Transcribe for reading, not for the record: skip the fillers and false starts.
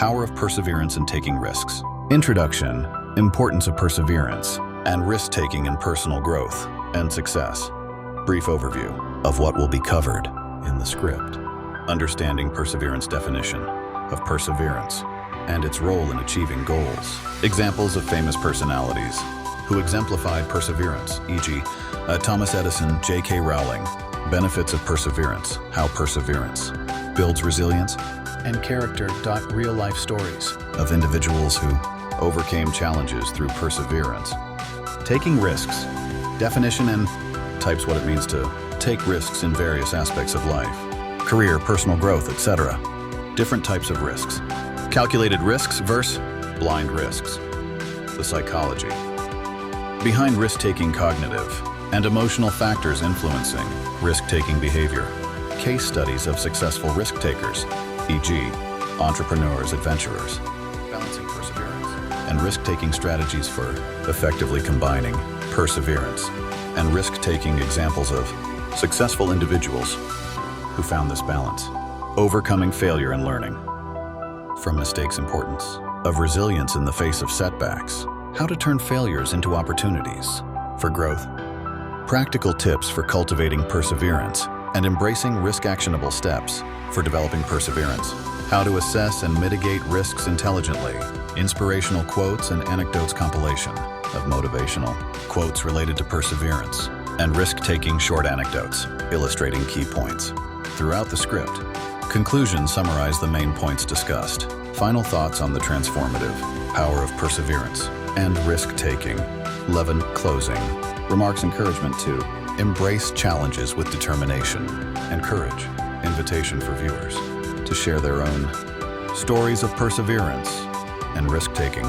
power of perseverance in taking risks. Introduction, importance of perseverance, and risk-taking in personal growth and success. Brief overview of what will be covered in the script. Understanding perseverance definition of perseverance and its role in achieving goals. Examples of famous personalities who exemplified perseverance, e.g., Thomas Edison, J.K. Rowling. Benefits of perseverance, how perseverance builds resilience, and character. Real-life stories of individuals who overcame challenges through perseverance. Taking risks, definition and types, what it means to take risks in various aspects of life, career, personal growth, etc. Different types of risks. Calculated risks versus blind risks. The psychology behind risk-taking, cognitive and emotional factors influencing risk-taking behavior. Case studies of successful risk-takers, e.g., entrepreneurs, adventurers. Balancing perseverance and risk-taking strategies for effectively combining perseverance and risk-taking. Examples of successful individuals who found this balance. Overcoming failure and learning from mistakes. Importance of resilience in the face of setbacks. How to turn failures into opportunities for growth. Practical tips for cultivating perseverance and embracing risk. Actionable steps for developing perseverance. How to assess and mitigate risks intelligently. Inspirational quotes and anecdotes. Compilation of motivational quotes related to perseverance and risk-taking. Short anecdotes illustrating key points throughout the script. Conclusion summarize the main points discussed. Final thoughts on the transformative power of perseverance and risk-taking. 11. Closing remarks. Encouragement to embrace challenges with determination and courage. Invitation for viewers to share their own stories of perseverance and risk-taking.